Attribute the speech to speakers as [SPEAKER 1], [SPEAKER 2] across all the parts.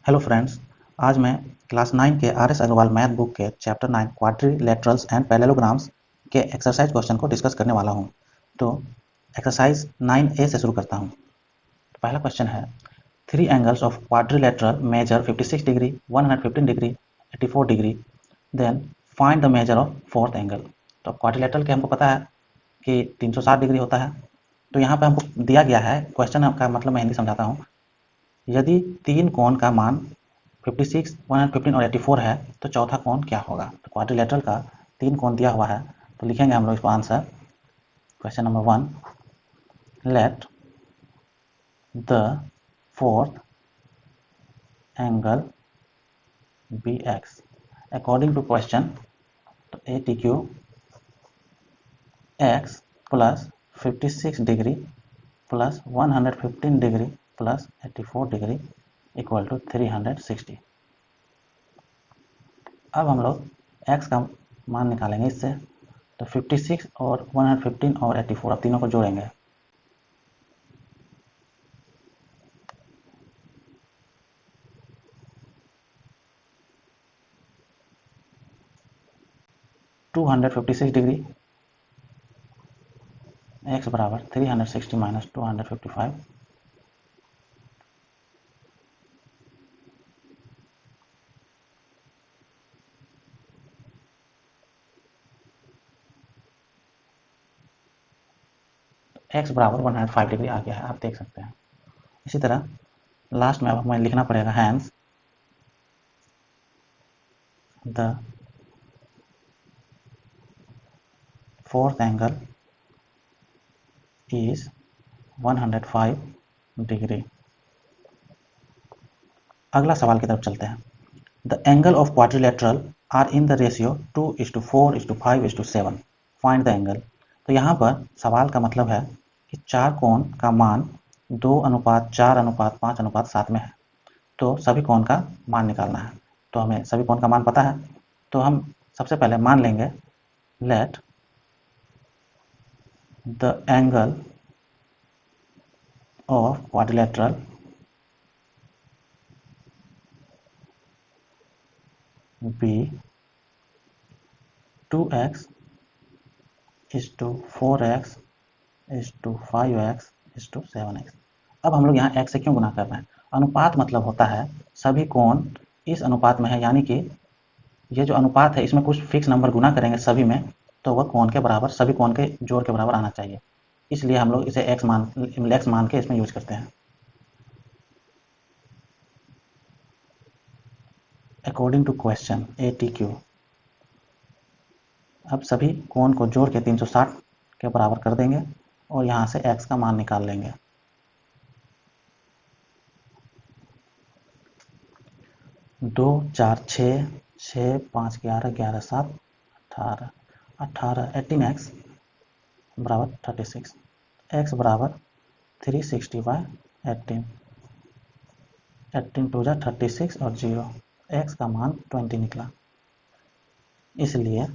[SPEAKER 1] Hello friends, आज मैं class 9 के R S Agrawal math book के चैप्टर 9 क्वाड्रिलेटरल्स एंड पैरेललोग्राम्स के एक्सरसाइज क्वेश्चन को डिस्कस करने वाला हूं। तो एक्सरसाइज 9A से शुरू करता हूं। पहला क्वेश्चन है, three angles of quadrilateral measure 56 degree, 115 degree, 84 degree, then find the measure of fourth angle. तो क्वाड्रिलेटरल के हमको पता है कि 360 डिग्री होता है। तो यहाँ पे हमको दिया गया है, क्वेश्चन का मतलब मैं हिंदी समझाता हूँ। यदि तीन कोण का मान 56, 115 और 84 है तो चौथा कोण क्या होगा। तो क्वाड्रिलेटरल का तीन कोण दिया हुआ है, तो लिखेंगे हम लोग इसको answer. Question number 1, let the fourth angle be x. According to question, तो A T Q x plus 56 degree plus 115 degree plus 84 degree equal to 360। अब हम लोग x का मान निकालेंगे इससे। तो 56 और 115 और 84, अब तीनों को जोड़ेंगे। (256 डिग्री) x बराबर 360 माइनस 255, x बराबर 105 डिग्री आ गया है, आप देख सकते हैं। इसी तरह लास्ट में अब हमें लिखना पड़ेगा, hence the fourth angle is 105 degree. अगला सवाल की तरफ चलते हैं। The angle of quadrilateral are in the ratio 2:4:5:7, find the angle. तो यहाँ पर सवाल का मतलब है कि चार कोण का मान 2:4:5:7 में है, तो सभी कोण का मान निकालना है। तो हमें सभी कोण का मान पता है, तो हम सबसे पहले मान लेंगे, let the angle of quadrilateral be 2x is to 4x is to 5x is to 7x। अब हम लोग यहाँ x से क्यों गुना कर रहे हैं? अनुपात मतलब होता है सभी कोण इस अनुपात में है, यानी कि ये जो अनुपात है इसमें कुछ फिक्स नंबर गुना करेंगे सभी में, तो वह कोण के बराबर, सभी कोण के जोड़ के बराबर आना चाहिए। इसलिए हम लोग इसे x मान के इसमें यूज करते हैं। अकॉर्डिंग टू क्वेश्चन ATQ, अब सभी कोण को जोड़ के 360 के बराबर कर देंगे और यहाँ से x का मान निकाल लेंगे। दो चार 6, 6 5 11, 11 7 18, 18 18x बराबर 36, x बराबर 360/18, 18 2 जा 36 और 0, x का मान 20 निकला। इसलिए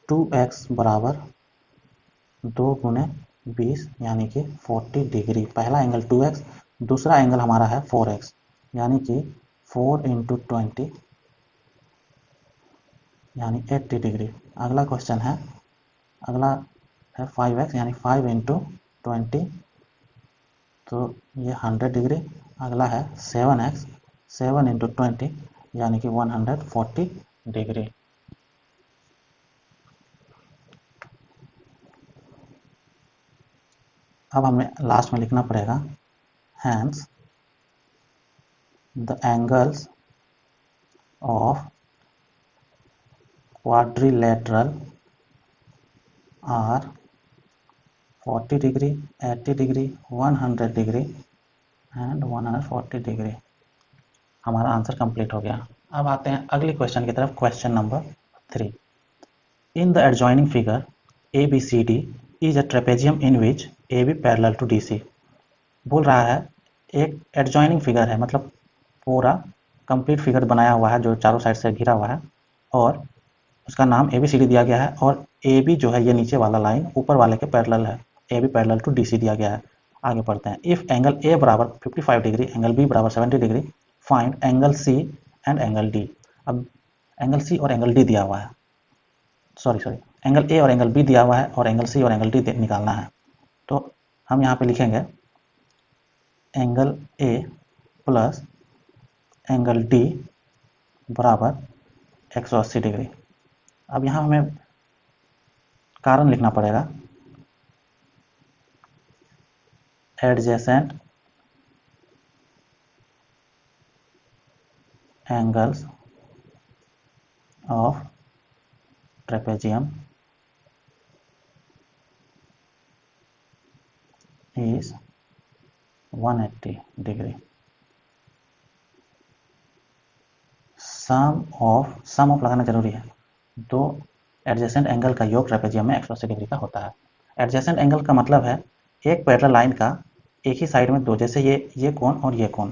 [SPEAKER 1] 2x बराबर 2 गुणे 20 यानी कि 40 डिग्री। पहला एंगल 2x, दूसरा एंगल हमारा है 4x, यानी कि 4 × 20 यानी 80 डिग्री। अगला क्वेश्चन है, अगला है 5x यानी 5 × 20, तो ये 100 डिग्री। अगला है 7x, 7 × 20 यानी कि 140 डिग्री। अब हमें लास्ट में लिखना पड़ेगा, hence the angles of quadrilateral are 40 degree, 80 degree, 100 degree and 140 degree. हमारा आंसर कंप्लीट हो गया। अब आते हैं अगले क्वेश्चन की तरफ, question number 3। In the adjoining figure ABCD is a trapezium in which AB parallel to DC। बोल रहा है एक एडजॉइनिंग फिगर है, मतलब पूरा कंप्लीट फिगर बनाया हुआ है जो चारों साइड से घिरा हुआ है, और उसका नाम ABCD दिया गया है, और AB जो है ये नीचे वाला लाइन ऊपर वाले के पैरेलल है, AB पैरेलल टू DC दिया गया है। आगे पढ़ते हैं। इफ एंगल ए बराबर 55 डिग्री, एंगल बी बराबर 70 degree, find angle C and angle D. अब एंगल सी और एंगल डी दिया हुआ है, सॉरी एंगल ए और एंगल बी दिया हुआ है और एंगल सी और एंगल डी निकालना है। तो हम यहाँ पे लिखेंगे angle A plus angle D बराबर 180 डिग्री। अब यहाँ हमें कारण लिखना पड़ेगा, adjacent angles of trapezium is 180 degree. Sum of लगाना जरूरी है। दो एडजेसेंट एंगल का योग ट्रेपेजियम में 180 डिग्री का होता है। एडजेसेंट एंगल का मतलब है एक पैरेलल लाइन का एक ही साइड में दो, जैसे ये कोण और ये कोण,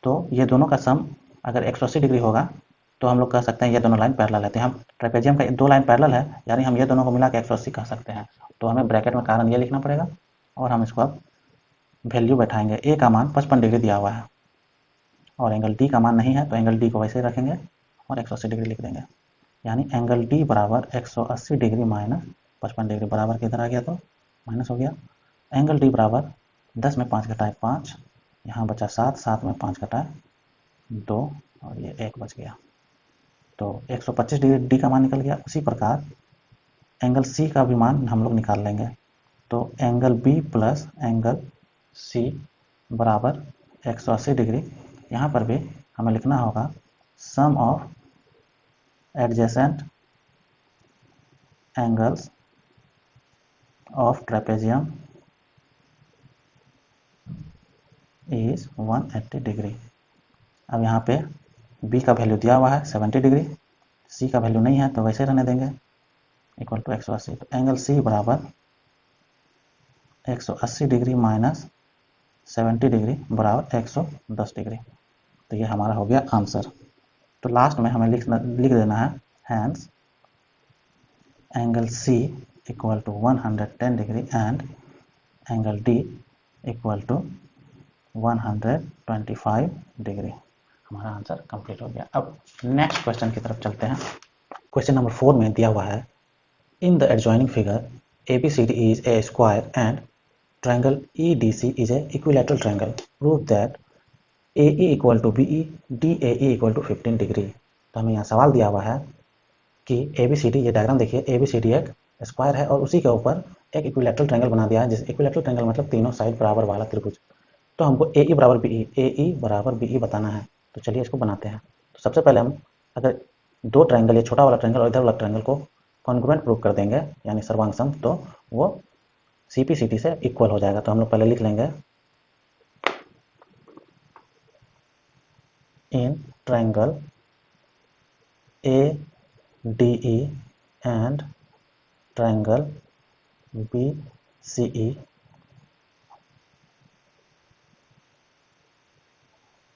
[SPEAKER 1] तो ये दोनों का सम अगर 180 डिग्री होगा तो हम लोग कह सकते हैं ये दोनों लाइन पैरेलल है। तो हम ट्रेपेजियम का दो लाइन पैरेलल है, यानी हम ये दोनों को मिला के 180 कह सकते हैं। तो हमें ब्रैकेट में कारण ये लिखना पड़ेगा और हम इसको अब वैल्यू बैठाएंगे। ए का मान 55 डिग्री दिया हुआ है और एंगल डी का मान नहीं है, तो एंगल डी को वैसे ही रखेंगे और 180 डिग्री लिख देंगे। यानी एंगल डी बराबर 180 डिग्री माइनस 55 डिग्री, बराबर किधर आ गया तो माइनस हो गया। एंगल डी बराबर 10 में 5 घटाए 5, यहाँ बचा 7, 7 में 5 घटाए 2 और ये 1 बच गया। तो 125 डिग्री डी का मान निकल गया। उसी प्रकार एंगल सी का भी मान हम लोग निकाल लेंगे। तो angle B plus angle C बराबर 180 डिग्री। यहाँ पर भी हमें लिखना होगा sum of adjacent angles of trapezium is 180 degree. अब यहाँ पे बी का वैल्यू दिया हुआ है 70 डिग्री, सी का वैल्यू नहीं है तो वैसे रहने देंगे, इक्वल टू 180। तो एंगल सी बराबर 180 डिग्री माइनस 70 डिग्री बराबर 110 डिग्री। तो ये हमारा हो गया आंसर। तो लास्ट में हमें लिख देना है hence angle C equal to 110 degree and angle D equal to 125 degree. हमारा आंसर कंप्लीट हो गया। अब नेक्स्ट क्वेश्चन की तरफ चलते हैं। क्वेश्चन नंबर 4 में दिया हुआ है, in the adjoining figure ABCD is a square and triangle EDC is a equilateral triangle. Prove that AE equal to BE, DAE equal to 15 degree. तो हमें यहाँ सवाल दिया हुआ है कि ABCD, ये डायग्राम देखिए, ABCD एक स्क्वायर है और उसी के ऊपर एक इक्विलेटरल ट्रायंगल बना दिया है, जिस इक्विलेटरल ट्रायंगल मतलब तीनों साइड बराबर वाला त्रिभुज। तो हमको AE बराबर BE बताना है। तो चलिए इसको बनाते हैं। तो सबसे पहले हम अगर दो ट्रायंगल, ये छोटा वाला ट्रायंगल और इधर वाला ट्रायंगल को कॉन्ग्रुएंट प्रूव कर देंगे, यानी सर्वांग सम, तो वो CPCD से इक्वल हो जाएगा। तो हम लोग पहले लिख लेंगे इन triangle ADE and triangle BCE,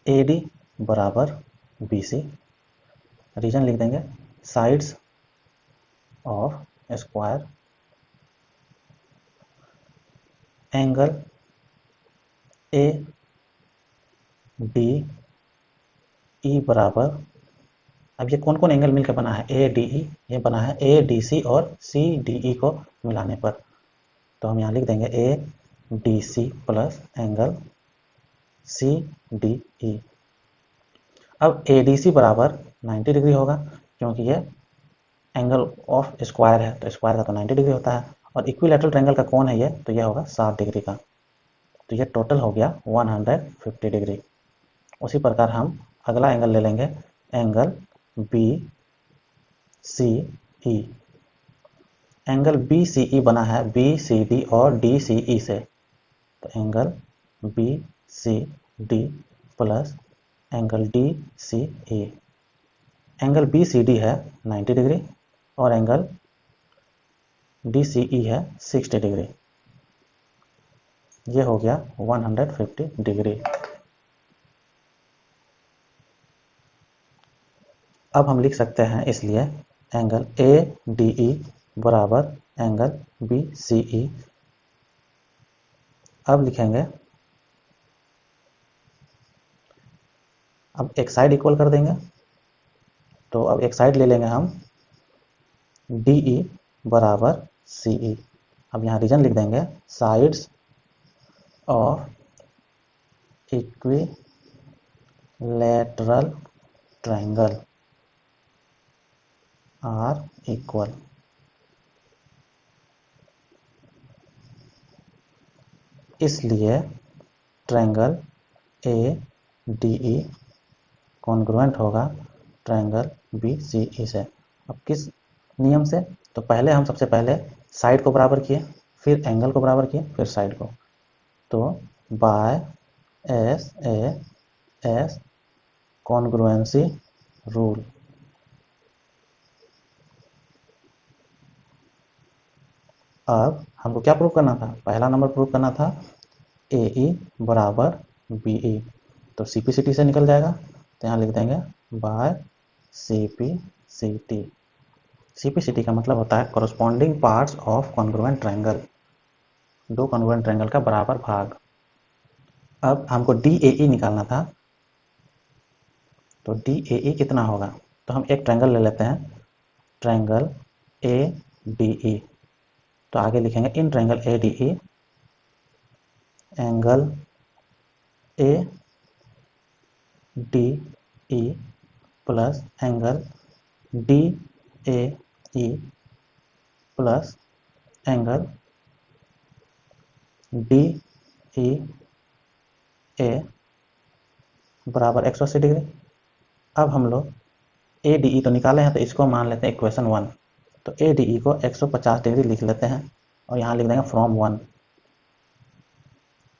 [SPEAKER 1] AD बराबर BC, रीजन लिख देंगे sides of square, angle ADE बराबर, अब ये कौन कौन एंगल मिलकर बना है, ADE, ये बना है ADC और CDE को मिलाने पर। तो हम यहाँ लिख देंगे ADC प्लस एंगल CDE। अब ADC बराबर 90 डिग्री होगा, क्योंकि ये एंगल ऑफ स्क्वायर है, तो स्क्वायर का तो 90 डिग्री होता है, और इक्विलेटरल ट्रायंगल का कौन है ये, तो ये होगा 60 डिग्री का। तो ये टोटल हो गया 150 डिग्री। उसी प्रकार हम अगला एंगल ले लेंगे, एंगल BCE। एंगल BCE बना है BCD और DCE से, तो angle BCD plus angle DCE। Angle BCD है 90 डिग्री और एंगल DCE है 60 डिग्री। ये हो गया 150 डिग्री। अब हम लिख सकते हैं इसलिए एंगल ADE बराबर एंगल BCE अब लिखेंगे, अब एक साइड इक्वल कर देंगे, तो अब एक साइड ले लेंगे हम DE बराबर CE। अब यहाँ रीजन लिख देंगे, sides of equilateral triangle are equal. इसलिए ट्रायंगल ADE कॉन्ग्रुएंट होगा ट्रायंगल BCE से। अब किस नियम से? तो पहले हम सबसे पहले साइड को बराबर किए, फिर एंगल को बराबर किए, फिर साइड को। तो बाय SAS कॉन्ग्रुएंसी रूल। अब हमको क्या प्रूव करना था? पहला नंबर प्रूव करना था AE बराबर BE, तो CPCT से निकल जाएगा, तो यहाँ लिख देंगे बाय CPCT। CPCT का मतलब होता है corresponding parts of congruent triangle, दो कॉन्ग्रुएंट ट्रायंगल का बराबर भाग। अब हमको DAE निकालना था, तो DAE कितना होगा? तो हम एक ट्रायंगल ले लेते हैं, ट्रायंगल ADE। तो आगे लिखेंगे in triangle ADE angle ADE plus angle DAE plus angle DEA बराबर 180 डिग्री। अब हम लोग ADE तो निकाले हैं, तो इसको मान लेते हैं इक्वेशन 1। तो ADE को 150 डिग्री लिख लेते हैं और यहाँ लिख देंगे फ्रॉम 1,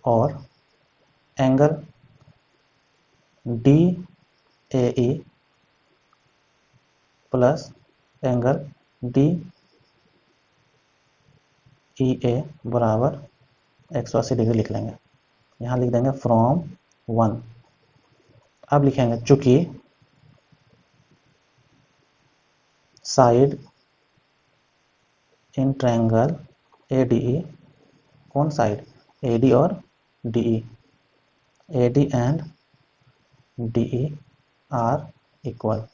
[SPEAKER 1] और angle DAE plus angle DEA बराबर 180 डिग्री लिख लेंगे। यहाँ लिख देंगे फ्रॉम 1। अब लिखेंगे चूंकि साइड इन ट्रायंगल ADE, कौन साइड? AD और DE, AD and DE are equal,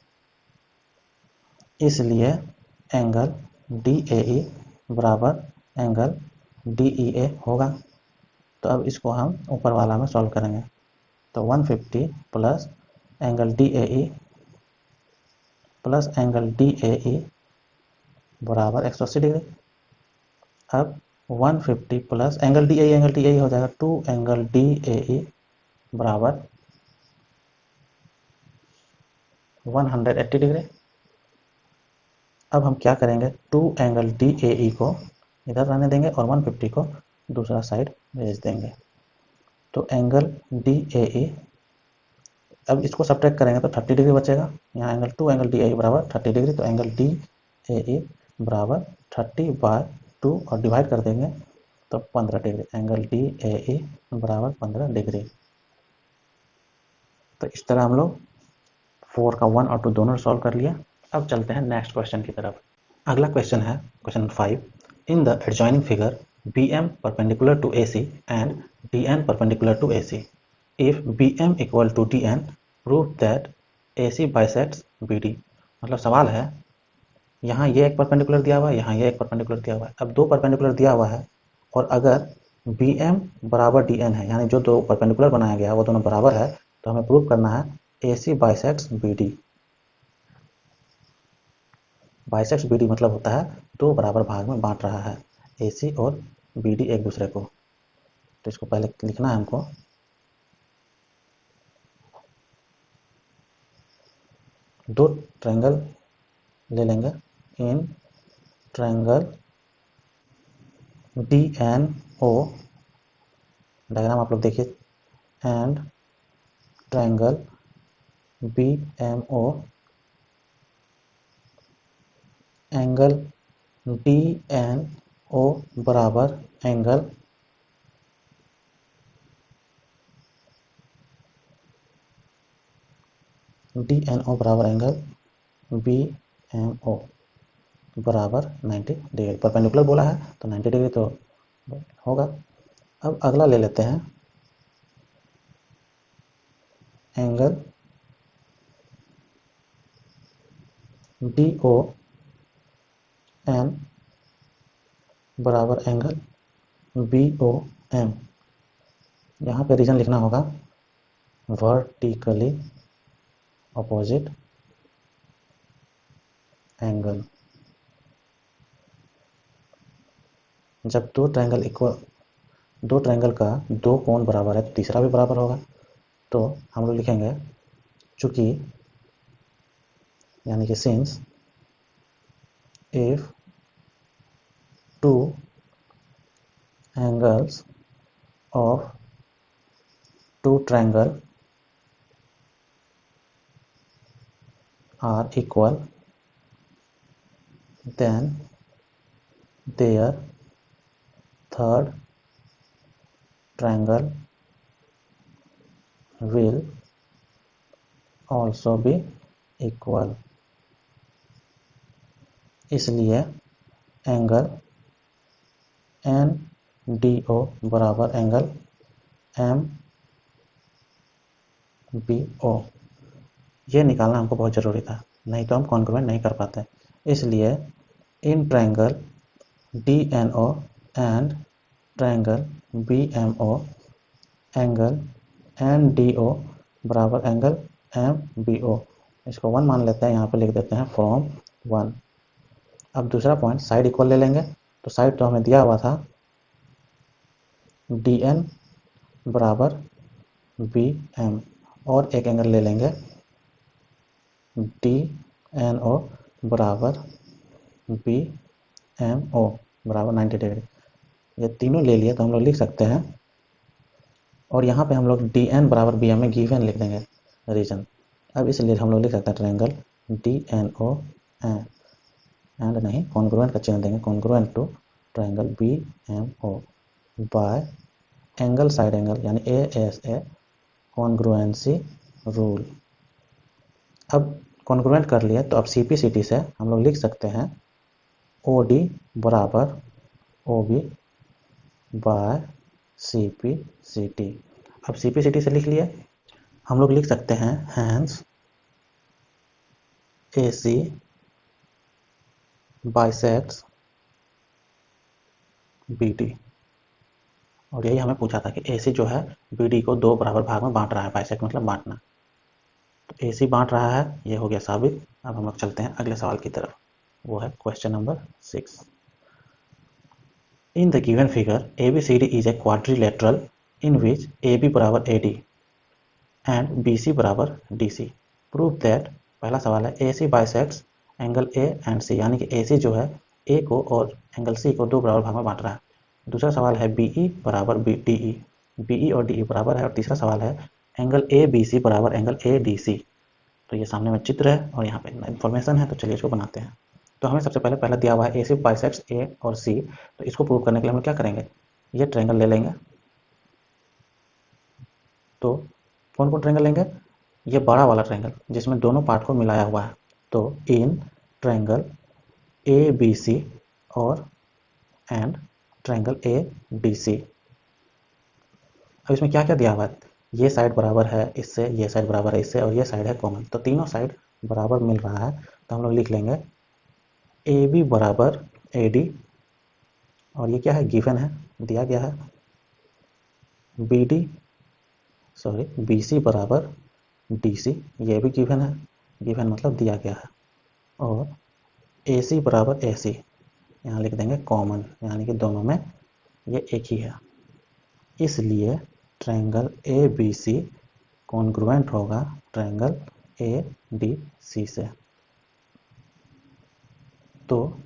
[SPEAKER 1] इसलिए एंगल DAE बराबर एंगल DEA होगा। तो अब इसको हम ऊपर वाला में सॉल्व करेंगे, तो 150 plus angle DAE plus angle DAE बराबर 180 डिग्री। अब 150 प्लस एंगल DAE हो जाएगा 2 एंगल DAE बराबर 180 डिग्री। अब हम क्या करेंगे, 2 एंगल DAE को इधर रहने देंगे और 150 को दूसरा साइड भेज देंगे। तो एंगल DAE, अब इसको सब्ट्रैक्ट करेंगे तो 30 डिग्री बचेगा। यहाँ एंगल 2 एंगल DAE बराबर 30 डिग्री, तो एंगल DAE बराबर 30/2 और डिवाइड कर देंगे तो 15 डिग्री। एंगल DAE बराबर 15 डिग्री। तो इस तरह हम लोग 4 का 1 और 2 दोनों सॉल्व कर लिया। अब चलते हैं नेक्स्ट क्वेश्चन की तरफ। अगला क्वेश्चन है question 5। In the adjoining figure BM perpendicular to AC and DN perpendicular to AC, if BM equal to DN prove that AC bisects BD। मतलब सवाल है, यहाँ ये एक परपेंडिकुलर दिया हुआ है, यहाँ ये एक परपेंडिकुलर दिया हुआ है। अब दो परपेंडिकुलर दिया हुआ है और अगर BM बराबर DN है, यानी जो दो परपेंडिकुलर बनाया गया है वो दोनों बराबर है, तो हमें प्रूव करना है AC bisects BD। Bisects BD मतलब होता है दो बराबर भाग में बांट रहा है AC और BD एक दूसरे को। तो इसको पहले लिखना है हमको, दो ट्रायंगल ले लेंगे इन ट्रायंगल DNO, डायग्राम आप लोग देखिए, and triangle BMO, angle DNO बराबर एंगल BMO बराबर 90 डिग्री। परपेंडिकुलर बोला है तो 90 डिग्री तो होगा। अब अगला ले लेते हैं एंगल डी ओ एन बराबर एंगल बी ओ एम। यहाँ पे रीजन लिखना होगा वर्टिकली अपोजिट एंगल। जब दो ट्रायंगल का दो कोण बराबर है तो तीसरा भी बराबर होगा। तो हम लोग लिखेंगे चूंकि, यानी कि since if two angles of two triangle are equal, then their third triangle will also be equal। इसलिए एंगल एन डी ओ बराबर एंगल एम बी ओ, ये निकालना हमको बहुत ज़रूरी था, नहीं तो हम कॉन्ग्रुएंट नहीं कर पाते। इसलिए in triangle D N O and triangle B M O, angle N D O बराबर एंगल एम बी ओ। इसको 1 मान लेते हैं, यहाँ पे लिख देते हैं फ्रॉम 1। अब दूसरा पॉइंट साइड इक्वल ले लेंगे, तो साइड तो हमें दिया हुआ था डी एन बराबर बी एम, और एक एंगल ले लेंगे डी एन ओ बराबर बी एम ओ बराबर 90 डिग्री। ये तीनों ले लिए तो हम लोग लिख सकते हैं, और यहाँ पे हम लोग डी एन बराबर बी एम में गिवन लिख देंगे रीजन। अब इसलिए हम लोग लिख सकते हैं triangle D N O and नहीं, कॉन्ग्रुएंट का चिन्ह देंगे, congruent to triangle B M O by angle side angle यानी A S A congruency rule. अब कॉन्ग्रुएंट कर लिए तो अब सीपीसीटी से हम लोग लिख सकते हैं ओ डी बराबर ओ बी बाय सीपीसीटी। अब सीपीसीटी से लिख लिए, हम लोग लिख सकते हैं hence A C bisects B D. और यही हमें पूछा था कि ए सी जो है बी डी को दो बराबर भाग में बांट रहा है, बाइसेक्ट मतलब बांटना। तो ए सी बांट रहा है, ये हो गया साबित। अब हम लोग चलते हैं अगले सवाल की तरफ, वो है question number 6। In the given figure, ABCD is a quadrilateral in which AB बराबर AD and BC बराबर DC। Prove that, पहला सवाल है AC bisects angle A and C, यानी कि AC जो है A को और एंगल C को दो बराबर भाग में बांट रहा है। दूसरा सवाल है BE बराबर DE, BE और DE बराबर है। और तीसरा सवाल है एंगल ABC बराबर एंगल ADC। तो ये सामने में चित्र है और यहाँ पे इंफॉर्मेशन है, तो चलिए इसको बनाते हैं। तो हमें सबसे पहला दिया हुआ है ए सी बाइसेक्ट्स ए और सी, तो इसको प्रूव करने के लिए हम क्या करेंगे, ये ट्रायंगल ले लेंगे। तो कौन कौन ट्रायंगल लेंगे, ये बड़ा वाला ट्रायंगल जिसमें दोनों पार्ट को मिलाया हुआ है। तो in triangle A B C और and triangle A D C. अब इसमें क्या क्या दिया हुआ है, ये साइड बराबर है इससे, ये साइड बराबर है इससे, और ये साइड है कॉमन, तो तीनों साइड बराबर मिल रहा है। तो हम लोग लिख लेंगे ए बी बराबर ए डी, और ये क्या है गिवन है, दिया गया है। बी सी बराबर डी सी, ये भी गिवन है, गिवन मतलब दिया गया है। और ए सी बराबर ए सी, यहाँ लिख देंगे कॉमन, यानी कि दोनों में ये एक ही है। इसलिए triangle A B C congruent होगा ट्रायंगल ए डी सी से। तो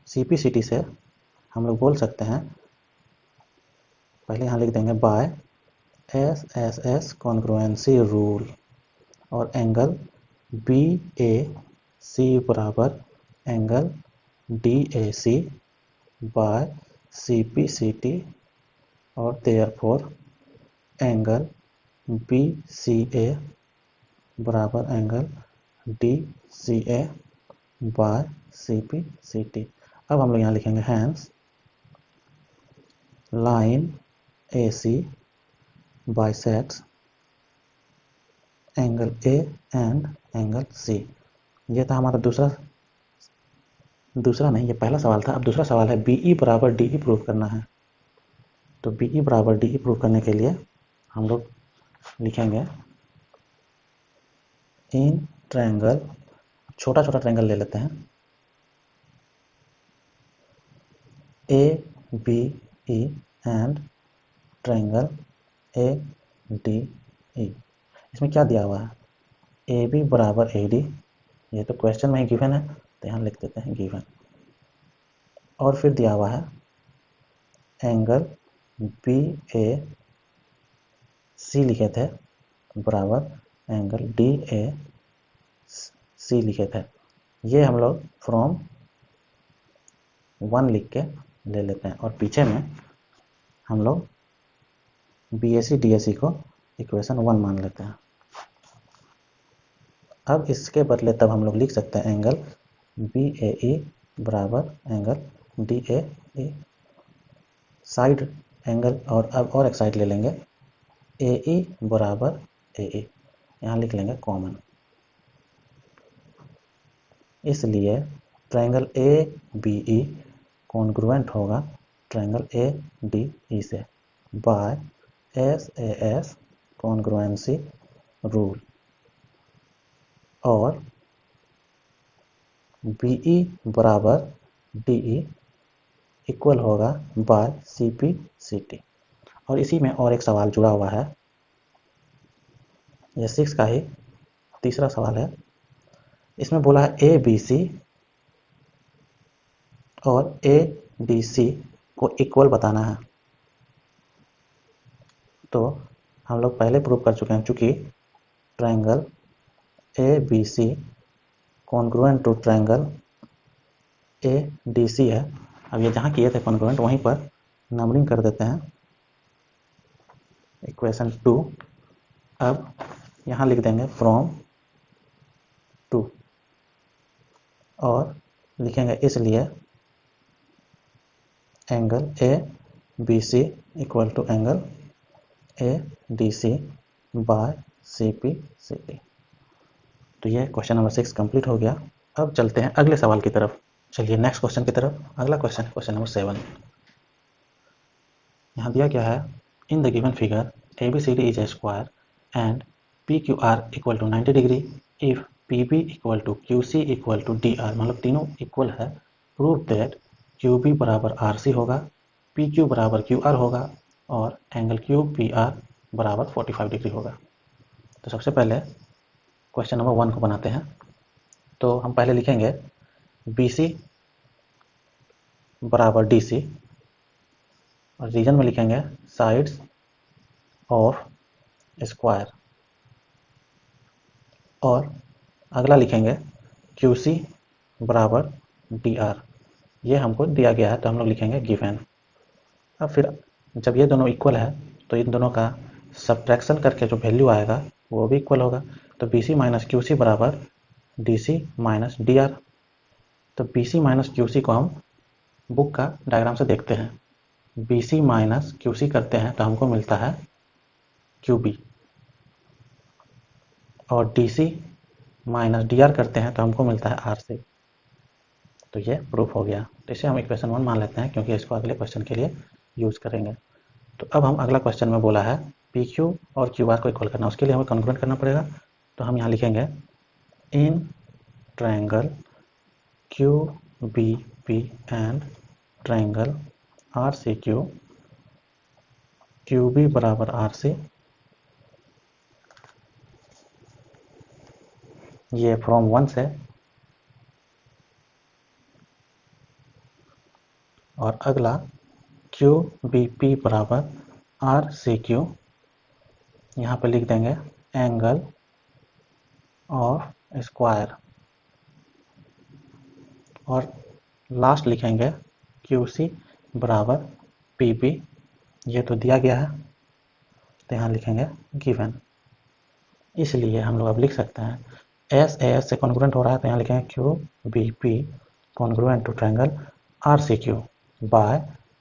[SPEAKER 1] सीपीसीटी से हम लोग बोल सकते हैं, पहले यहाँ लिख देंगे by S S S congruency rule, और एंगल बी ए सी बराबर angle D A C by C P C T, और therefore angle B C A बराबर angle D C A by C P C T. अब हम लोग यहाँ लिखेंगे hence line AC bisects angle A and angle C। ये था हमारा दूसरा नहीं, ये पहला सवाल था। अब दूसरा सवाल है BE बराबर DE प्रूव करना है। तो BE बराबर DE प्रूव करने के लिए हम लोग लिखेंगे इन ट्रायंगल, छोटा छोटा ट्रायंगल ले लेते हैं, ABE एंड ट्रायंगल ADE। इसमें क्या दिया हुआ है? AB बराबर AD, ये तो क्वेश्चन में ही गिवन है, तो यहाँ लिख देते हैं गिवन। और फिर दिया हुआ है एंगल BAC लिखे थे बराबर एंगल DAC लिखे थे। ये हम लोग फ्रॉम 1 लिख के ले लेते हैं, और पीछे में हम लोग BAC DAC को इक्वेशन 1 मान लेते हैं। अब इसके बदले तब हम लोग लिख सकते हैं एंगल BAE बराबर एंगल DAE। साइड एंगल, और अब और एक साइड ले लेंगे AE बराबर AE, यहाँ लिख लेंगे कॉमन। इसलिए ट्रायंगल ABE कॉन्ग्रुएंट होगा ट्रायंगल ADE से बाय SAS कॉन्ग्रुएंसी रूल, और BE बराबर DE इक्वल होगा बाय CP/CT। और इसी में और एक सवाल जुड़ा हुआ है, यह 6 का ही तीसरा सवाल है। इसमें बोला है ABC और ADC को इक्वल बताना है। तो हम लोग पहले प्रूव कर चुके हैं, चूंकि triangle ABC congruent to triangle ADC है। अब ये जहाँ किए थे कॉन्ग्रुएंट, वहीं पर नंबरिंग कर देते हैं इक्वेशन 2। अब यहाँ लिख देंगे फ्रॉम 2, और लिखेंगे इसलिए angle ABC equal to angle ADC by CP/CT। तो ये क्वेश्चन नंबर 6 कंप्लीट हो गया। अब चलते हैं अगले सवाल की तरफ। चलिए नेक्स्ट क्वेश्चन की तरफ। अगला क्वेश्चन, क्वेश्चन नंबर 7। यहाँ दिया क्या है, in the given figure ABCD is a square and PQR equal to 90 degree if PB equal to QC equal to DR, मतलब तीनों इक्वल है। प्रूव दैट QB बराबर RC होगा, PQ बराबर QR होगा, और एंगल QPR बराबर 45 डिग्री होगा। तो सबसे पहले क्वेश्चन नंबर 1 को बनाते हैं। तो हम पहले लिखेंगे BC बराबर DC, और रीजन में लिखेंगे साइड्स ऑफ स्क्वायर, और अगला लिखेंगे QC बराबर DR। ये हमको दिया गया है, तो हम लोग लिखेंगे गिवन। अब फिर जब ये दोनों इक्वल है, तो इन दोनों का सब्ट्रैक्शन करके जो वैल्यू आएगा वो भी इक्वल होगा। तो BC माइनस QC बराबर DC माइनस DR। तो BC माइनस QC को हम बुक का डायग्राम से देखते हैं। BC माइनस QC करते हैं तो हमको मिलता है QB, और DC माइनस DR करते हैं तो हमको मिलता है RC। तो ये प्रूफ हो गया। तो इसे हम इक्वेशन 1 मान लेते हैं, क्योंकि इसको अगले क्वेश्चन के लिए यूज करेंगे। तो अब हम अगला क्वेश्चन में बोला है PQ और QR को इक्वल करना, उसके लिए हमें कॉन्ग्रुएंट करना पड़ेगा। तो हम यहाँ लिखेंगे in triangle QBP and triangle RCQ, QB बराबर RC, ये फ्रॉम 1 से, और अगला QBP बराबर RCQ, यहाँ पे लिख देंगे एंगल ऑफ स्क्वायर, और लास्ट लिखेंगे QC बराबर PB। ये तो दिया गया है, तो यहाँ लिखेंगे गिवन। इसलिए हम लोग अब लिख सकते हैं SAS से कॉन्ग्रुएंट हो रहा है, तो यहाँ लिखेंगे QBP congruent to triangle RCQ by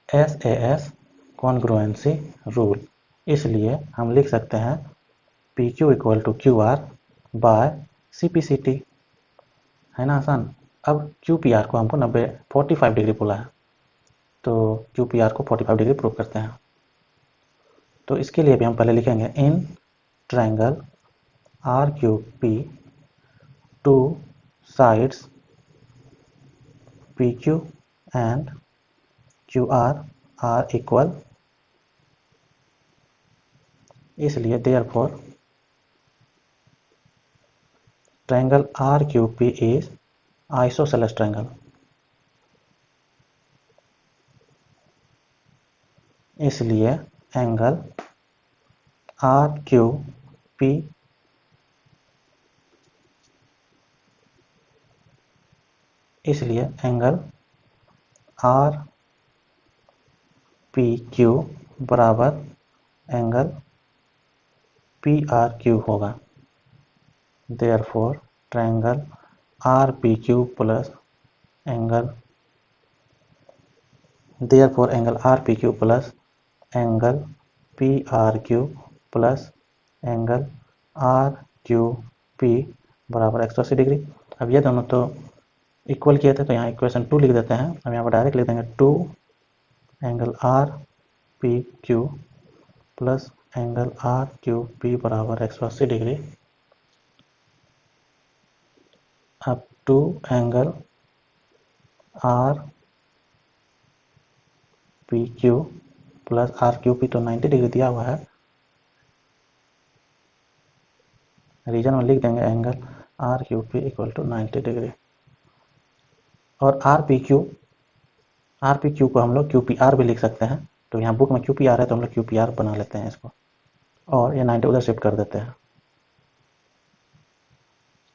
[SPEAKER 1] SAS congruency rule. इसलिए हम लिख सकते हैं P Q equal to Q R by C P C T, है ना आसान। अब क्यू पी आर को हमको 45 डिग्री बोला है, तो क्यू पी आर को 45 डिग्री प्रूव करते हैं। तो इसके लिए भी हम पहले लिखेंगे in triangle R Q P two sides P Q and Q R are equal, इसलिए therefore triangle R Q P is isosceles triangle. इसलिए एंगल आर क्यू पी इसलिए एंगल आर पी क्यू बराबर एंगल पी आर क्यू होगा। Therefore triangle R P Q plus angle therefore angle R P Q plus angle P R Q plus angle R Q P बराबर 180 degree. अब ये दोनों तो equal किए थे, तो यहाँ इक्वेशन 2 लिख देते हैं। अब यहाँ पर डायरेक्ट लिख देंगे 2 angle R P Q plus angle R Q P बराबर 180 डिग्री। अब 2 angle R P Q plus R Q P तो 90 डिग्री दिया हुआ है, रीजन में लिख देंगे angle R Q P equal to 90 degree. और आर पी क्यू को हम लोग क्यू पी आर भी लिख सकते हैं। तो यहाँ बुक में क्यू पी आर है, तो हम लोग क्यू पी आर बना लेते हैं इसको, और ये 90 उधर शिफ्ट कर देते हैं।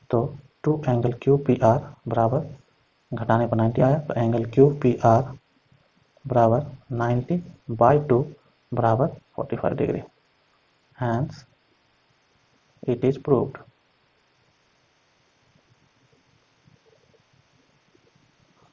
[SPEAKER 1] तो 2 एंगल क्यू पी आर बराबर, घटाने पर 90 आया, तो एंगल क्यू पी आर बराबर 90 बाई 2 बराबर 45 degree. Hence it is proved.